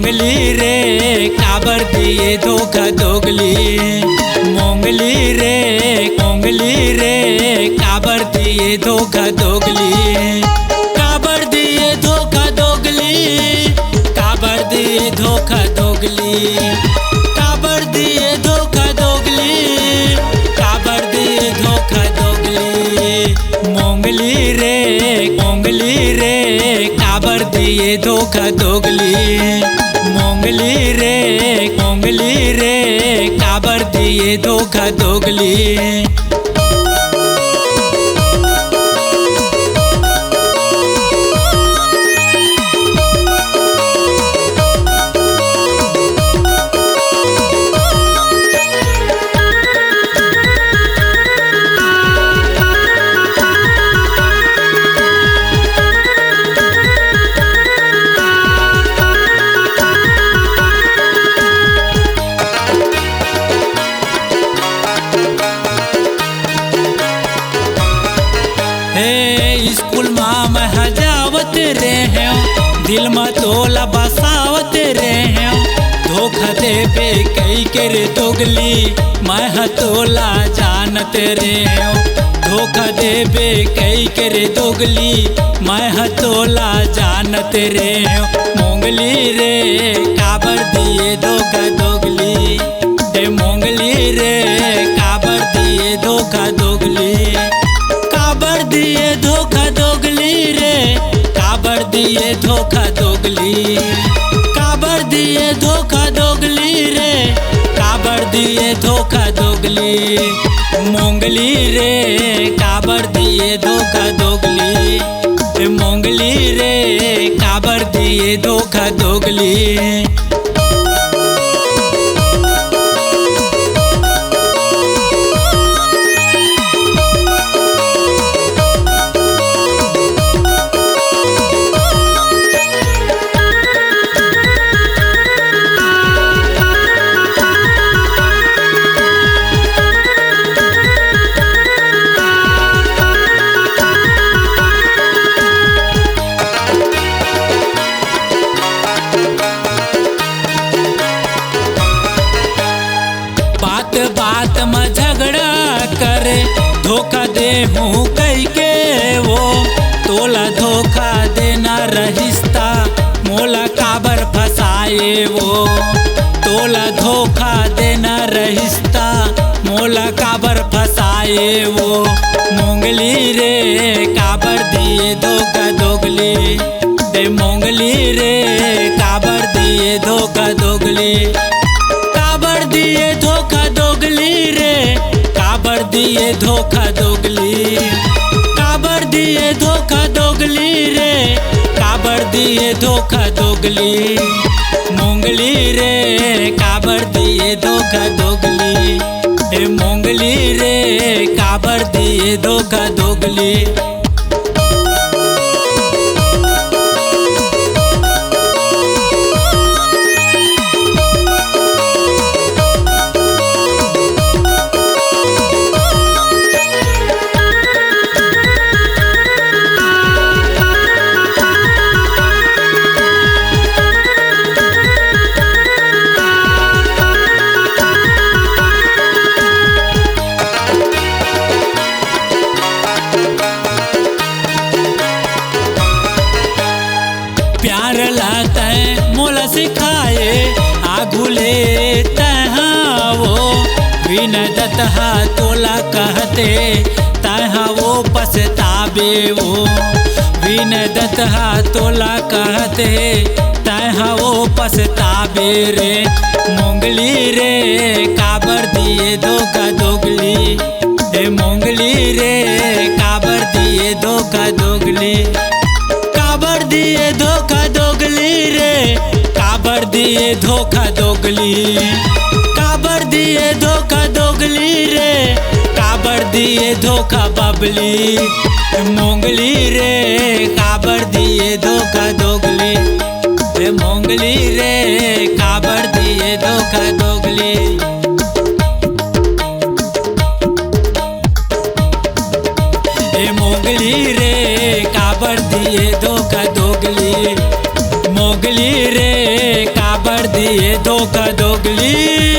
मोंगली रे काबर दिए धोखा दोगली। मोंगली रे काबर दिए धोखा दोगली। काबर दिए धोखा दोगली। काबर दिए धोखा दोगली। काबर दिए धोखा दोगली। काबर दिए धोखा दोगली। मोंगली रे काबर दिए धोखा दोगली। मोंगली रे काबर दिए धोखा दोगली। स्कूल में हजावत रे हैं दिल में तोला बसावत रे हैं। धोखा दे बे कई कर दोगली मैं हतोला जानत रे हैं। धोखा दे बे कई कर दोगली मैं हतोला जानत रे हैं। मोंगली रे काबर दिए धोखा दोगली। मोंगली रे काबर दिए धोखा दोगली। काबर दिए धोखा दोगली रे काबर दिए धोखा दोगली। काबर दिए धोखा दोगली रे काबर दिए धोखा दोगली। मोंगली रे काबर दिए धोखा दोगली। मोंगली रे काबर दिए धोखा दोगली। बात में झगड़ा करे धोखा दे हूँ कई के वो। तोला धोखा देना रहिस्ता मोला काबर फसाए वो। तोला धोखा देना रहिस्ता मोला काबर फसाए वो। मोंगली रे काबर दिए धोखा दोगली। मोंगली रे काबर दिए धोखा दोगली। काबर दिए धोखा दोगली रे काबर दिए धोखा दोगली। काबर दिए धोखा दोगली रे काबर दिए धोखा दोगली। मोंगली रे काबर दिए धोखा दोगली। मोंगली रे काबर दिए धोखा दोगली। प्यार लाता है मोला सिखाए आगुले तहा वो। बिना दतहा तोला कहते तहा वो पछताबे वो। बिना दतहा तोला कहते तहा वो पछताबे रे। मोंगली रे काबर दिए धोखा दोगली। मोंगली रे काबर दिए धोखा दोगली। काबर दिए धोखा दोगली रे काबर दिए धोखा दोगली। काबर दिए धोखा दोगली रे काबर दिए धोखा बबली। मोंगली रे काबर दिए धोखा दोगली। मोंगली रे काबर दिए धोखा दोगली। मोंगली रे काबर दिए धोखा दोगली। मोंगली रे काबर दिए धोखा दोगली।